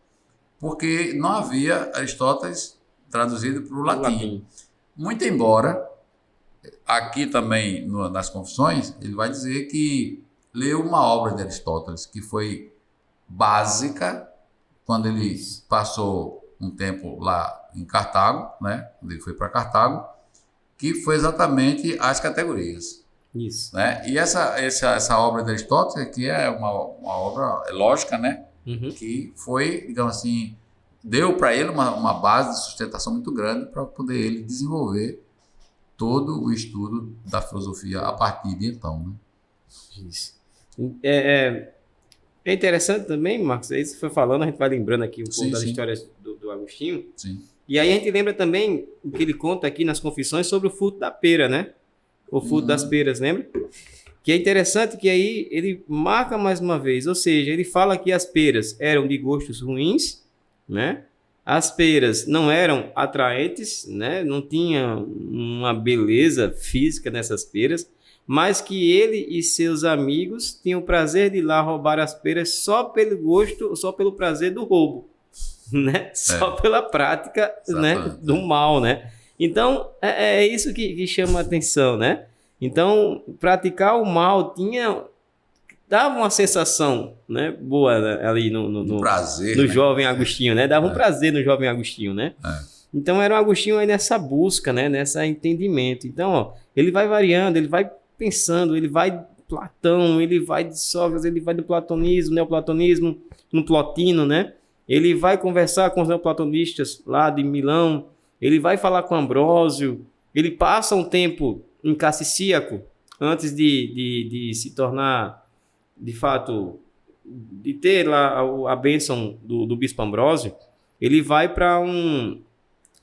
A: porque não havia Aristóteles traduzido para o latim. Muito embora, aqui também nas Confissões, ele vai dizer que leu uma obra de Aristóteles que foi básica quando ele passou um tempo lá em Cartago, né? Quando ele foi para Cartago, que foi exatamente as categorias.
B: Isso.
A: Né? E essa obra de Aristóteles, que é uma obra lógica, né? Que foi, digamos assim, deu para ele uma base de sustentação muito grande para poder ele desenvolver todo o estudo da filosofia a partir de então. Né?
B: Isso. É interessante também, Marcos, aí você foi falando, a gente vai lembrando aqui um pouco das histórias do Agostinho.
A: Sim.
B: E aí a gente lembra também o que ele conta aqui nas Confissões sobre o fruto da pera, né? O fruto das peras, lembra? Que é interessante que aí ele marca mais uma vez, ou seja, ele fala que as peras eram de gostos ruins, né? As peras não eram atraentes, né? Não tinha uma beleza física nessas peras, mas que ele e seus amigos tinham o prazer de ir lá roubar as peras só pelo gosto, só pelo prazer do roubo, né? Só pela prática, né? Do mal, né? Então, é isso que chama a atenção, né? Então, praticar o mal dava uma sensação, né, boa, né, ali no
A: prazer,
B: no
A: né?
B: Jovem Agostinho, né? Dava um prazer no Jovem Agostinho, né? Então, era um Agostinho aí nessa busca, né? Nessa entendimento. Então, ó, ele vai variando, ele vai pensando, ele vai de Platão, ele vai de Sócrates, ele vai do platonismo, neoplatonismo, no Plotino, né? Ele vai conversar com os neoplatonistas lá de Milão, ele vai falar com Ambrósio, ele passa um tempo em Cassicíaco, antes de se tornar, de fato, de ter lá a bênção do bispo Ambrósio. Ele vai para um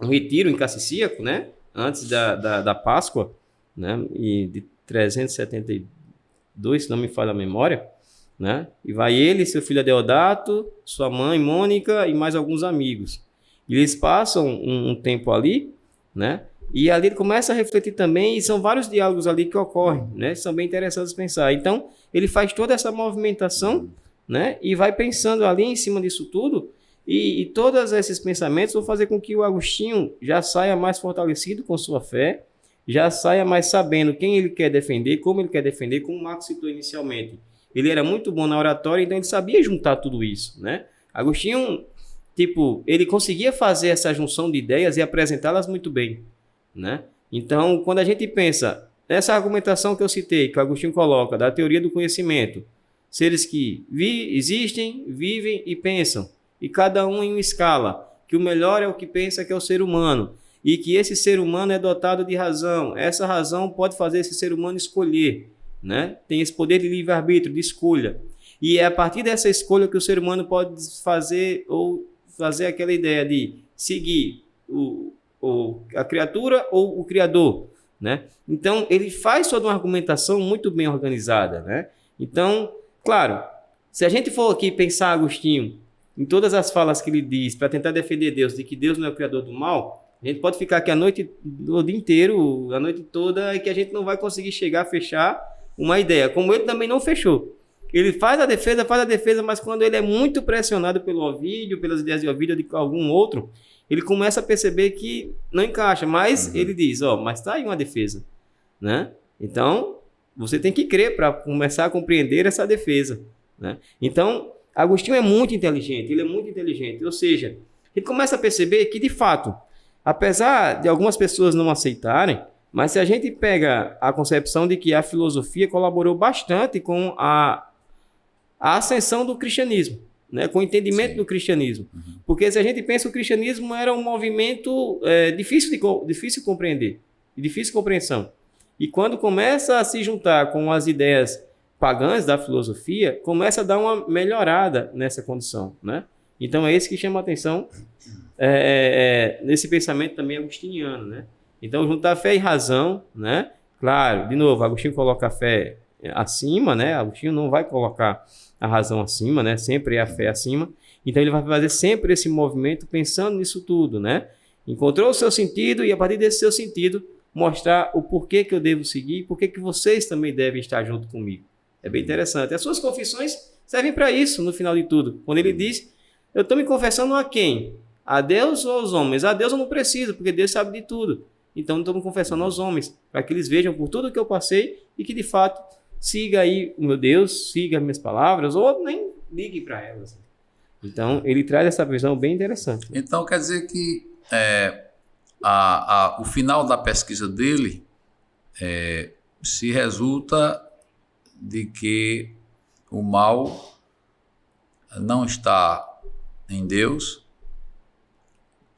B: retiro em Cassicíaco, né? Antes da Páscoa, né? E de 372, se não me falha a memória, né? E vai ele, seu filho Adeodato, sua mãe Mônica e mais alguns amigos. E eles passam um tempo ali, né? E ali ele começa a refletir também, e são vários diálogos ali que ocorrem, né? São bem interessantes de pensar. Então, ele faz toda essa movimentação, né? E vai pensando ali em cima disso tudo, e todos esses pensamentos vão fazer com que o Agostinho já saia mais fortalecido com sua fé, já saia mais sabendo quem ele quer defender, como o Marcos citou inicialmente. Ele era muito bom na oratória, então ele sabia juntar tudo isso, né? Agostinho, ele conseguia fazer essa junção de ideias e apresentá-las muito bem, né? Então, quando a gente pensa essa argumentação que eu citei, que o Agostinho coloca, da teoria do conhecimento, seres que existem, vivem e pensam, e cada um em uma escala, que o melhor é o que pensa, que é o ser humano, e que esse ser humano é dotado de razão. Essa razão pode fazer esse ser humano escolher, né? Tem esse poder de livre-arbítrio, de escolha. E é a partir dessa escolha que o ser humano pode fazer aquela ideia de seguir a criatura ou o Criador, né? Então, ele faz toda uma argumentação muito bem organizada, né? Então, claro, se a gente for aqui pensar Agostinho em todas as falas que ele diz para tentar defender Deus, de que Deus não é o criador do mal, a gente pode ficar aqui o dia inteiro, a noite toda, e que a gente não vai conseguir chegar a fechar uma ideia, como ele também não fechou. Ele faz a defesa, mas quando ele é muito pressionado pelo Ovídio, pelas ideias de Ovídio ou de algum outro, ele começa a perceber que não encaixa, mas ele diz, mas está aí uma defesa, né? Então, você tem que crer para começar a compreender essa defesa, né? Então, Agostinho é muito inteligente, ele é muito inteligente, ou seja, ele começa a perceber que, de fato, apesar de algumas pessoas não aceitarem, mas se a gente pega a concepção de que a filosofia colaborou bastante com a ascensão do cristianismo, né? Com o entendimento do cristianismo. Porque se a gente pensa, o cristianismo era um movimento difícil de compreender, de difícil compreensão. E quando começa a se juntar com as ideias pagãs da filosofia, começa a dar uma melhorada nessa condição, né? Então é isso que chama a atenção nesse pensamento também agostiniano, né? Então juntar fé e razão, né? Claro, de novo, Agostinho coloca a fé acima, né? Agostinho não vai colocar a razão acima, né? Sempre é a fé acima. Então ele vai fazer sempre esse movimento pensando nisso tudo, né? Encontrou o seu sentido e a partir desse seu sentido mostrar o porquê que eu devo seguir e porquê que vocês também devem estar junto comigo. É bem interessante. As suas confissões servem para isso no final de tudo. Quando ele diz, eu estou me confessando a quem? A Deus ou aos homens? A Deus eu não preciso, porque Deus sabe de tudo. Então eu estou me confessando aos homens, para que eles vejam por tudo que eu passei e que de fato siga aí o meu Deus, siga as minhas palavras ou nem ligue para elas. Então ele traz essa visão bem interessante.
A: Então quer dizer que o final da pesquisa dele se resulta de que o mal não está em Deus,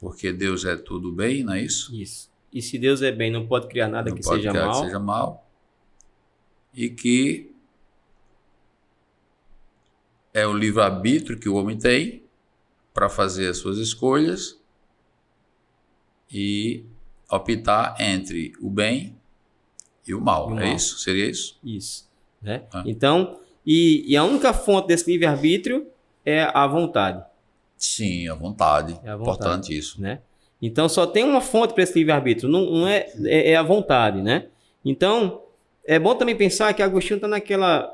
A: porque Deus é tudo bem, não é isso?
B: Isso. E se Deus é bem, não pode criar nada que seja mal.
A: E que é o livre-arbítrio que o homem tem para fazer as suas escolhas e optar entre o bem e o mal. É isso? Seria isso?
B: Isso. Né? Então, e a única fonte desse livre-arbítrio é a vontade.
A: Sim, a vontade. É importante isso.
B: Né? Então, só tem uma fonte para esse livre-arbítrio, não é a vontade. Né? Então, é bom também pensar que Agostinho está naquela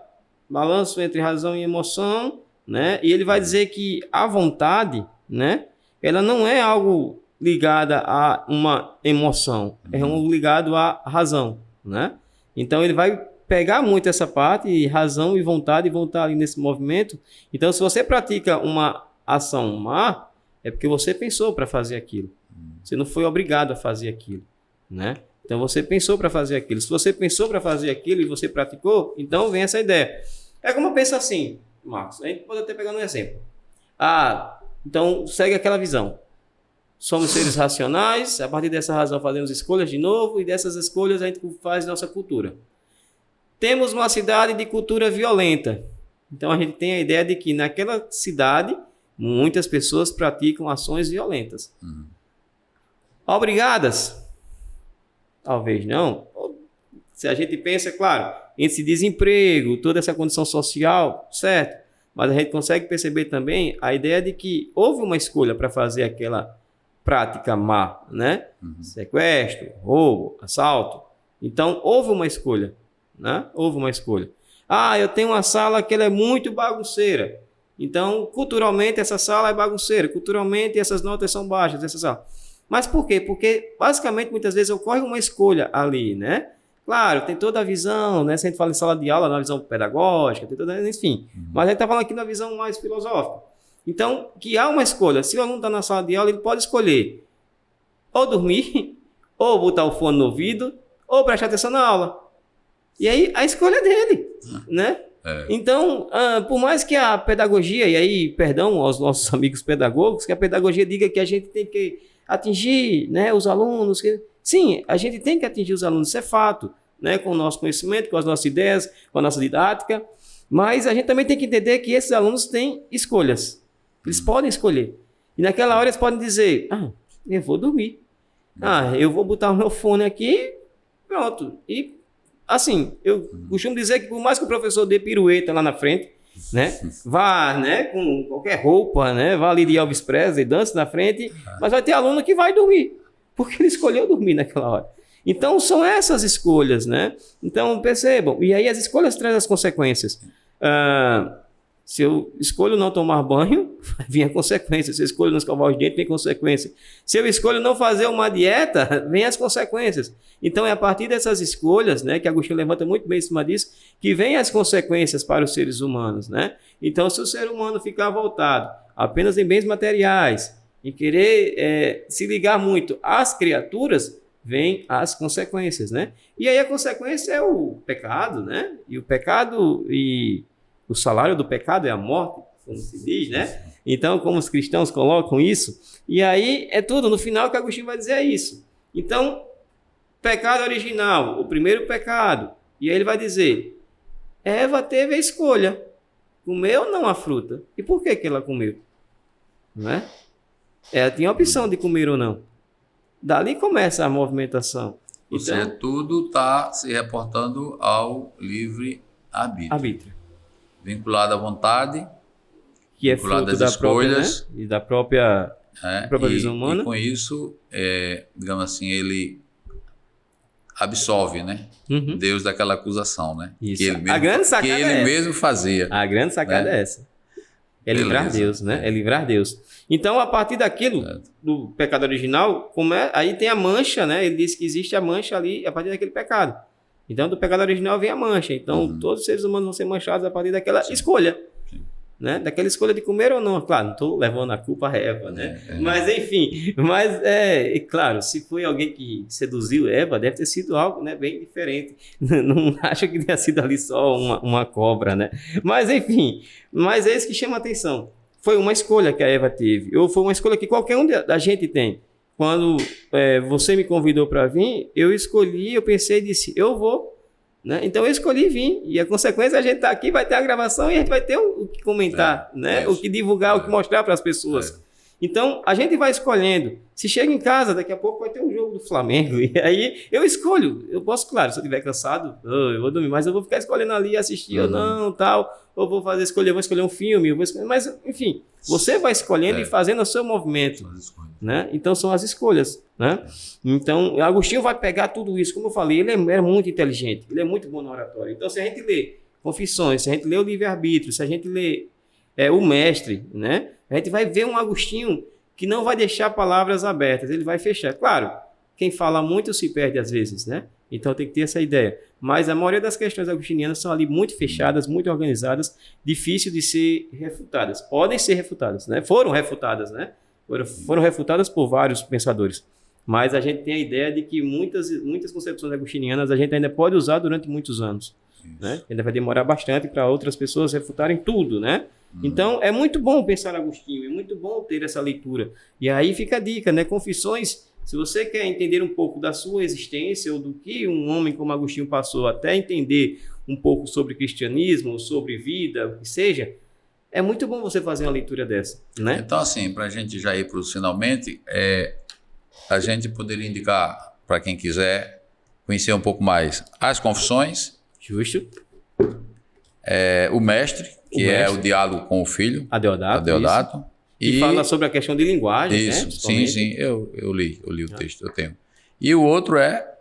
B: balanço entre razão e emoção, né? E ele vai dizer que a vontade, né? Ela não é algo ligada a uma emoção, é algo ligado à razão, né? Então, ele vai pegar muito essa parte, razão e vontade, vão estar ali nesse movimento. Então, se você pratica uma ação má, é porque você pensou para fazer aquilo. Você não foi obrigado a fazer aquilo, né? Então, você pensou para fazer aquilo. Se você pensou para fazer aquilo e você praticou, então vem essa ideia. É como eu penso assim, Marcos, a gente pode até pegar um exemplo. Então, segue aquela visão. Somos seres racionais, a partir dessa razão fazemos escolhas de novo, e dessas escolhas a gente faz nossa cultura. Temos uma cidade de cultura violenta. Então, a gente tem a ideia de que naquela cidade, muitas pessoas praticam ações violentas. Obrigadas? Talvez não. Se a gente pensa, claro, esse desemprego, toda essa condição social, certo? Mas a gente consegue perceber também a ideia de que houve uma escolha para fazer aquela prática má, né? Sequestro, roubo, assalto. Então, houve uma escolha, né? Houve uma escolha. Eu tenho uma sala que ela é muito bagunceira. Então, culturalmente, essa sala é bagunceira. Culturalmente, essas notas são baixas, essa sala. Mas por quê? Porque, basicamente, muitas vezes ocorre uma escolha ali, né? Claro, tem toda a visão, né? Se a gente fala em sala de aula, na visão pedagógica, tem toda, enfim. Mas a gente está falando aqui na visão mais filosófica. Então, que há uma escolha. Se o aluno está na sala de aula, ele pode escolher ou dormir, ou botar o fone no ouvido, ou prestar atenção na aula. E aí a escolha é dele, né? Então, por mais que a pedagogia, e aí, perdão aos nossos amigos pedagogos, que a pedagogia diga que a gente tem que atingir, né, os alunos. Sim, a gente tem que atingir os alunos, isso é fato, né, com o nosso conhecimento, com as nossas ideias, com a nossa didática, mas a gente também tem que entender que esses alunos têm escolhas. Eles podem escolher. E naquela hora eles podem dizer, eu vou dormir. Eu vou botar o meu fone aqui, pronto. E assim, eu costumo dizer que por mais que o professor dê pirueta lá na frente, né, vá, né, com qualquer roupa, né, vá ali de Elvis Presley, dance na frente, mas vai ter aluno que vai dormir, porque ele escolheu dormir naquela hora. Então, são essas escolhas, né? Então, percebam. E aí as escolhas trazem as consequências. Se eu escolho não tomar banho, vai vir a consequência. Se eu escolho não escovar os dentes, vem consequência. Se eu escolho não fazer uma dieta, vem as consequências. Então, é a partir dessas escolhas, né, que Agostinho levanta muito bem em cima disso, que vem as consequências para os seres humanos, né? Então, se o ser humano ficar voltado apenas em bens materiais, em querer se ligar muito às criaturas, vem as consequências, né? E aí a consequência é o pecado, né? E o pecado e o salário do pecado é a morte, como se diz, né? Então, como os cristãos colocam isso, e aí é tudo, no final, o que Agostinho vai dizer é isso. Então, pecado original, o primeiro pecado, e aí ele vai dizer, Eva teve a escolha, comer ou não a fruta. E por que ela comeu? Não é? Ela tinha a opção de comer ou não. Dali começa a movimentação.
A: Ou seja, tudo está se reportando ao livre-arbítrio. Vinculado à vontade,
B: que é fruto das escolhas, né? E da própria visão humana.
A: E com isso, digamos assim, ele absolve, né? Deus daquela acusação, né?
B: Isso.
A: Que ele mesmo,
B: a grande sacada
A: que ele mesmo fazia.
B: A grande sacada é essa. É livrar Deus, né? É livrar Deus. Então, a partir daquilo, do pecado original, aí tem a mancha, né? Ele diz que existe a mancha ali a partir daquele pecado. Então, do pecado original vem a mancha. Então, todos os seres humanos vão ser manchados a partir daquela escolha. Né? Daquela escolha de comer ou não. Claro, não estou levando a culpa a Eva, né? Mas, enfim. Mas, claro, se foi alguém que seduziu Eva, deve ter sido algo, né, bem diferente. Não acho que tenha sido ali só uma cobra, né? Mas, enfim. Mas é isso que chama a atenção. Foi uma escolha que a Eva teve. Ou foi uma escolha que qualquer um da gente tem. Quando você me convidou para vir, eu escolhi, eu pensei e disse, eu vou. Né? Então eu escolhi vir. E a consequência, a gente está aqui, vai ter a gravação e a gente vai ter o que comentar, né? O que divulgar, o que mostrar para as pessoas. Então, a gente vai escolhendo. Se chega em casa, daqui a pouco vai ter um jogo do Flamengo. E aí eu escolho. Eu posso, claro, se eu estiver cansado, eu vou dormir. Mas eu vou ficar escolhendo ali, assistir ou não, tal. Ou vou escolher um filme. Mas, enfim, você vai escolhendo e fazendo o seu movimento. Né? Então, são as escolhas. Né? Então, Agostinho vai pegar tudo isso. Como eu falei, ele é muito inteligente. Ele é muito bom na oratória. Então, se a gente lê Confissões, se a gente lê o Livre-Arbítrio, se a gente lê o Mestre, né? A gente vai ver um Agostinho que não vai deixar palavras abertas, ele vai fechar. Claro, quem fala muito se perde às vezes, né? Então tem que ter essa ideia. Mas a maioria das questões agostinianas são ali muito fechadas, muito organizadas, difícil de ser refutadas. Podem ser refutadas, né? Foram refutadas, né? Foram refutadas por vários pensadores. Mas a gente tem a ideia de que muitas concepções agostinianas a gente ainda pode usar durante muitos anos. Né? Ainda vai demorar bastante para outras pessoas refutarem tudo, né? Então, é muito bom pensar Agostinho, é muito bom ter essa leitura. E aí fica a dica, né? Confissões, se você quer entender um pouco da sua existência ou do que um homem como Agostinho passou, até entender um pouco sobre cristianismo, sobre vida, o que seja, é muito bom você fazer uma leitura dessa, né?
A: Então, assim, para a gente já ir para os finalmente, a gente poderia indicar, para quem quiser conhecer um pouco mais, as Confissões.
B: Justo.
A: O Mestre, que é o diálogo com o filho,
B: Adeodato. E fala sobre a questão de linguagem.
A: Isso,
B: né?
A: sim, eu li o texto, eu tenho. E o outro é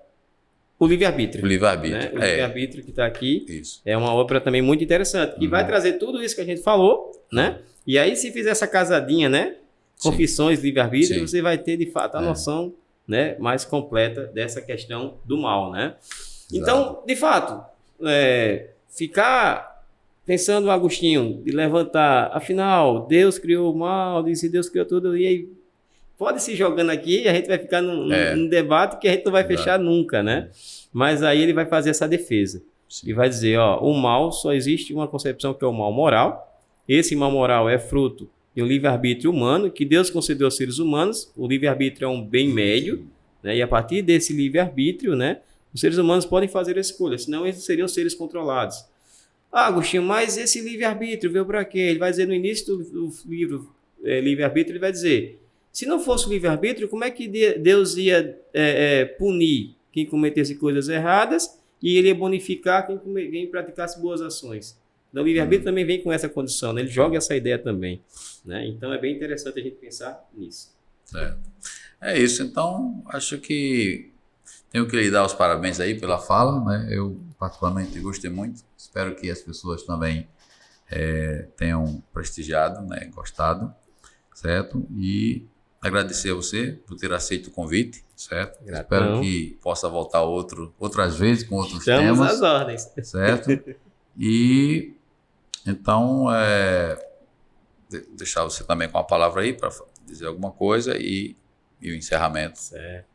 B: o Livre-Arbítrio.
A: O Livre-Arbítrio.
B: Né? O Livre-Arbítrio que está aqui.
A: Isso.
B: É uma obra também muito interessante, que vai trazer tudo isso que a gente falou, né? E aí, se fizer essa casadinha, né? Confissões, Livre-Arbítrio, você vai ter, de fato, a noção, né, mais completa dessa questão do mal, né? Então, de fato, ficar pensando o Agostinho, de levantar, afinal, Deus criou o mal, disse Deus criou tudo, e aí pode se jogando aqui, a gente vai ficar num debate que a gente não vai fechar nunca, né? Mas aí ele vai fazer essa defesa.
A: Sim.
B: E vai dizer, ó, o mal só existe uma concepção que é o mal moral. Esse mal moral é fruto de um livre-arbítrio humano que Deus concedeu aos seres humanos. O livre-arbítrio é um bem médio, né? E a partir desse livre-arbítrio, né, os seres humanos podem fazer escolhas, senão eles seriam seres controlados. Ah, Agostinho, mas esse livre-arbítrio veio para quê? Ele vai dizer no início do livro livre-arbítrio, ele vai dizer, se não fosse o livre-arbítrio, como é que Deus ia punir quem cometesse coisas erradas e ele ia bonificar quem praticasse boas ações? Então, o livre-arbítrio também vem com essa condição, né? Ele joga essa ideia também, né? Então, é bem interessante a gente pensar nisso.
A: Certo. É isso. Então, acho que tenho que lhe dar os parabéns aí pela fala, né? Eu, particularmente, gostei muito. Espero que as pessoas também tenham prestigiado, né? Gostado, certo? E agradecer a você por ter aceito o convite, certo?
B: Gratão.
A: Espero que possa voltar outras vezes com outros
B: Estamos
A: temas.
B: às ordens.
A: Certo? E então, deixar você também com a palavra aí para dizer alguma coisa e o encerramento.
B: Certo.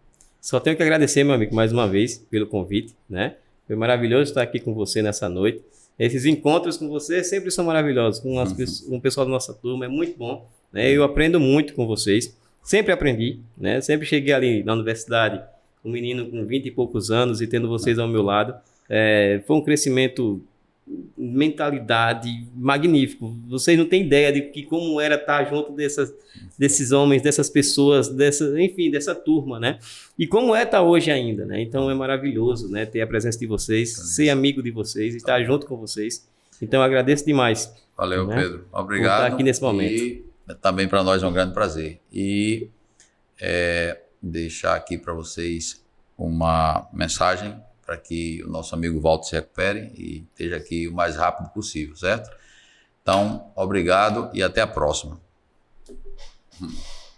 B: Só tenho que agradecer, meu amigo, mais uma vez pelo convite, né? Foi maravilhoso estar aqui com você nessa noite. Esses encontros com você sempre são maravilhosos, com o pessoal da nossa turma, é muito bom, né? Eu aprendo muito com vocês, sempre aprendi, né? Sempre cheguei ali na universidade, um menino com 20 e poucos anos e tendo vocês ao meu lado. Foi um crescimento, mentalidade magnífico. Vocês não têm ideia de como era estar junto desses homens, dessas pessoas, enfim, dessa turma, né? E como estar hoje ainda, né? Então é maravilhoso, né? Ter a presença de vocês, ser amigo de vocês, estar junto com vocês. Então eu agradeço demais.
A: Valeu,
B: né?
A: Pedro. Obrigado.
B: Por estar aqui nesse momento.
A: E também para nós é um grande prazer. E deixar aqui para vocês uma mensagem para que o nosso amigo Walter se recupere e esteja aqui o mais rápido possível, certo? Então, obrigado e até a próxima.